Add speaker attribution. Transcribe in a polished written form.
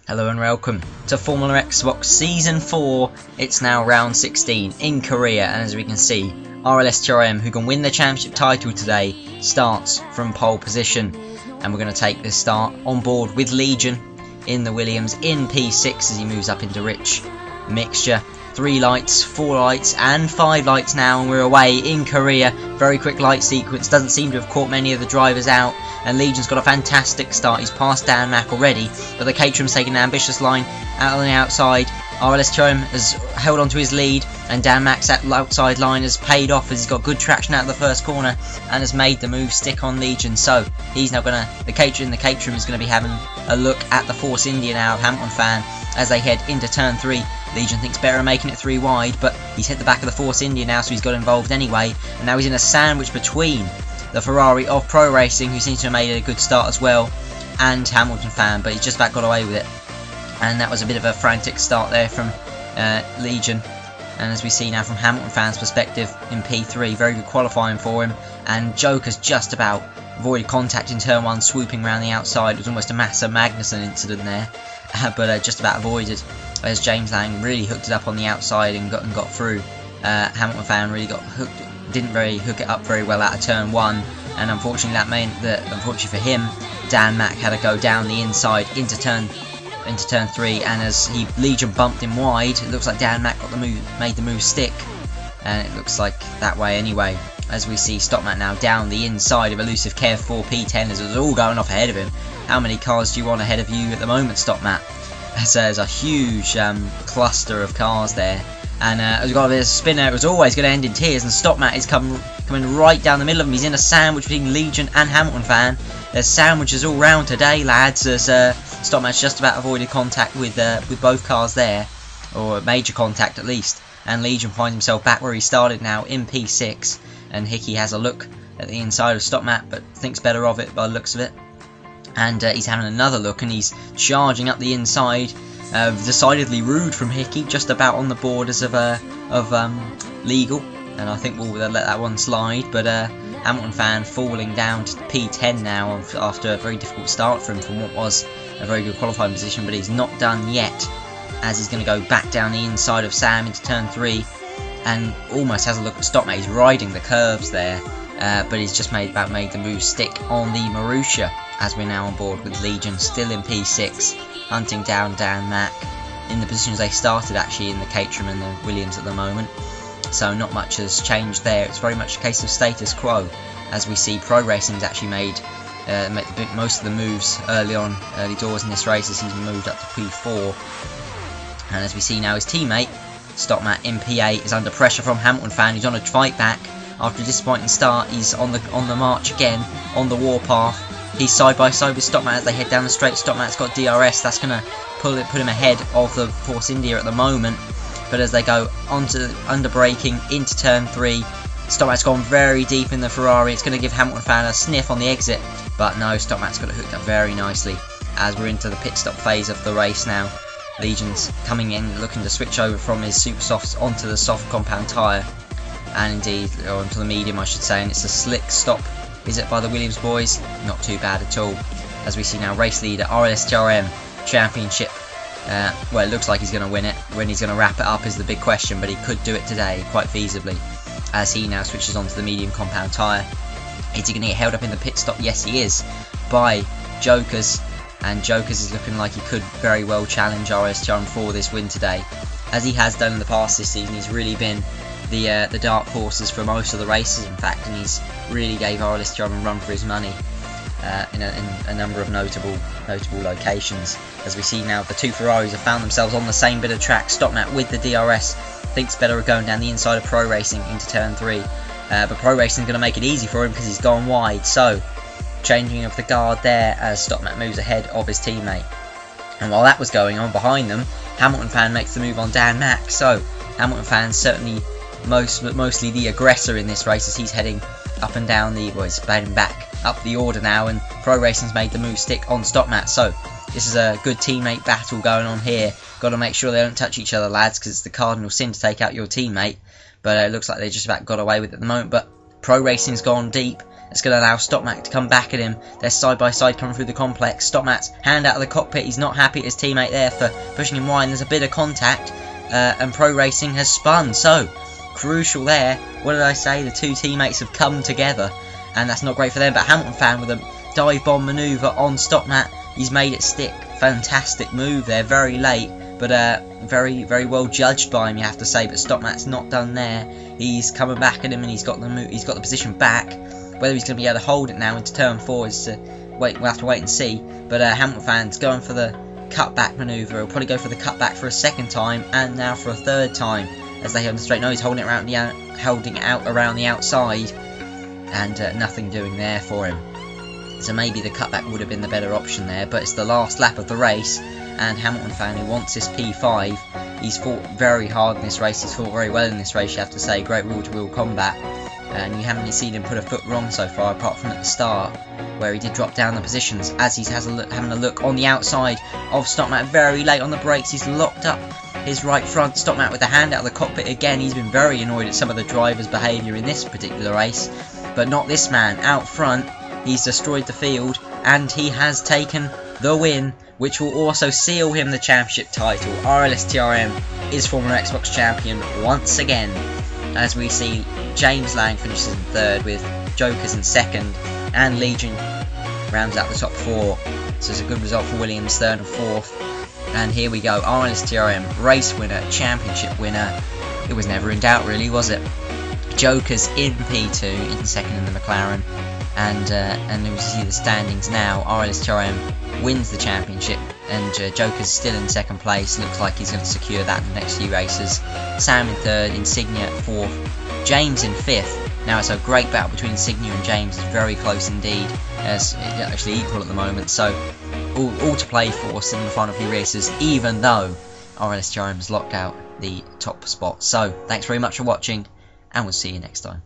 Speaker 1: Hello and welcome to FormulaXbox Season 4. It's now round 16 in Korea, and as we can see, rlstrm, who can win the championship title today, starts from pole position. And we're going to take this start on board with Legion in the Williams in P6 as he moves up into rich mixture. 3 lights, 4 lights and 5 lights now, and we're away in Korea. Very quick light sequence, doesn't seem to have caught many of the drivers out, and Legion's got a fantastic start. He's passed Dan Mac already, but the Caterham's taking an ambitious line out on the outside. rlstrm has held on to his lead, and Dan Mac's outside line has paid off as he's got good traction out of the first corner and has made the move stick on Legion. So he's now gonna, the Caterham is gonna be having a look at the Force India now, Hamilton fan, as they head into turn 3. Legion thinks better of making it 3 wide, but he's hit the back of the Force India now, so he's got involved anyway, and now he's in a sandwich between the Ferrari of Pro Racing, who seems to have made a good start as well, and Hamilton fan, but he's just about got away with it. And that was a bit of a frantic start there from Legion, and as we see now from Hamilton fan's perspective in P3, very good qualifying for him, and Joker's just about avoided contact in turn 1, swooping around the outside. It was almost a Massa Magnussen incident there, but just about avoided, as James Lang really hooked it up on the outside and got through. Hamilton fan really got hooked, didn't very hook it up very well out of turn 1, and unfortunately that meant that, unfortunately for him, Dan Mac had to go down the inside into turn 3, and as Legion bumped him wide, it looks like Dan Mac made the move stick, and it looks like that way anyway. As we see StoppMat now down the inside of elusive Kev 4P10 as it's all going off ahead of him. How many cars do you want ahead of you at the moment, StoppMat? As there's a huge cluster of cars there, and we've got a bit of spinner. It was always going to end in tears, and StoppMat is coming right down the middle of him. He's in a sandwich between Legion and Hamilton fan. There's sandwiches all round today, lads, as StoppMat's just about avoided contact with both cars there, or major contact at least, and Legion finds himself back where he started now in P6, and Hickey has a look at the inside of StoppMat, but thinks better of it by the looks of it. And he's having another look, and he's charging up the inside. Decidedly rude from Hickey, just about on the borders of legal, and I think we'll let that one slide. But Hamilton fan falling down to P10 now after a very difficult start for him from what was a very good qualifying position, but he's not done yet, as he's going to go back down the inside of Sam into turn 3 and almost has a look at StoppMat. He's riding the curves there, but he's just made the move stick on the Marussia, as we're now on board with Legion still in P6, hunting down Dan Mac in the positions they started actually in the Caterham and the Williams at the moment. So not much has changed there. It's very much a case of status quo, as we see Pro Racing's actually made most of the moves early doors in this race, as he's moved up to P4. And as we see now, his teammate StoppMat in P8 is under pressure from Hamilton fan. He's on a fight back after a disappointing start. He's on the march again, on the warpath. He's side by side with StoppMat as they head down the straight. StoppMat's got DRS. That's going to put him ahead of the Force India at the moment. But as they go under braking into turn 3, StoppMat's gone very deep in the Ferrari. It's going to give Hamilton fan a sniff on the exit, but no, StoppMat's got it hooked up very nicely as we're into the pit stop phase of the race now. Legion's coming in, looking to switch over from his super softs onto the soft compound tyre, and indeed, or onto the medium I should say, and it's a slick stop, is it, by the Williams boys? Not too bad at all. As we see now, race leader rlstrm championship. Well, it looks like he's going to win it. When he's going to wrap it up is the big question, but he could do it today quite feasibly, as he now switches onto the medium compound tyre. Is he going to get held up in the pit stop? Yes, he is, by Jokers, and Jokers is looking like he could very well challenge rlstrm for this win today, as he has done in the past this season. He's really been the dark horses for most of the races, in fact, and he's really gave rlstrm a run for his money in a number of notable locations. As we see now, the two Ferraris have found themselves on the same bit of track. StoppMat with the DRS thinks better of going down the inside of Pro Racing into turn 3, but Pro Racing is going to make it easy for him because he's gone wide. So changing of the guard there as StoppMat moves ahead of his teammate. And while that was going on behind them, Hamilton fan makes the move on Dan Mac. So Hamilton fan certainly mostly the aggressor in this race, as he's heading up and down he's heading back up the order now, and Pro Racing's made the move stick on StoppMat. So this is a good teammate battle going on here. Got to make sure they don't touch each other, lads, because it's the cardinal sin to take out your teammate. But it looks like they just about got away with it at the moment. But Pro Racing's gone deep It's going to allow StopMat to come back at him. They're side by side coming through the complex. StopMat's hand out of the cockpit. He's not happy at his teammate there for pushing him wide. There's a bit of contact, and Pro Racing has spun. So, crucial there. What did I say? The two teammates have come together, and that's not great for them. But Hamilton fan with a dive bomb manoeuvre on StopMat. He's made it stick. Fantastic move there, very late, but very, very well judged by him, you have to say. But StopMat's not done there. He's coming back at him, and he's got the position back. Whether he's going to be able to hold it now into turn 4 is we'll have to wait and see. But Hamilton fan's going for the cutback manoeuvre. He'll probably go for the cutback for a second time, and now for a third time as they head on the straight. No, he's holding it out around the outside, and nothing doing there for him. So maybe the cutback would have been the better option there, but it's the last lap of the race, and Hamilton fan, who wants this P5, he's fought very hard in this race, he's fought very well in this race, you have to say. Great wheel-to-wheel combat, and you haven't really seen him put a foot wrong so far, apart from at the start, where he did drop down the positions, as he's having a look on the outside of StopMat, very late on the brakes. He's locked up his right front. StopMat with a hand out of the cockpit again. He's been very annoyed at some of the drivers' behaviour in this particular race, but not this man. Out front, he's destroyed the field, and he has taken the win, which will also seal him the championship title. rlstrm is FormulaXbox champion once again, as we see James Lang finishes in 3rd, with Jokers in 2nd, and Legion rounds out the top 4. So it's a good result for Williams, 3rd and 4th. And here we go, RLSTRM, race winner, championship winner. It was never in doubt, really, was it? Jokers in P2, in 2nd in the McLaren. And we see the standings now. RLSTRM wins the championship, and Joker's still in 2nd place. Looks like he's going to secure that in the next few races. Sam in 3rd, Insignia 4th, James in 5th. Now it's a great battle between Insignia and James. It's very close indeed. It's actually equal at the moment. So all to play for in the final few races, even though RLSTRM has locked out the top spot. So thanks very much for watching, and we'll see you next time.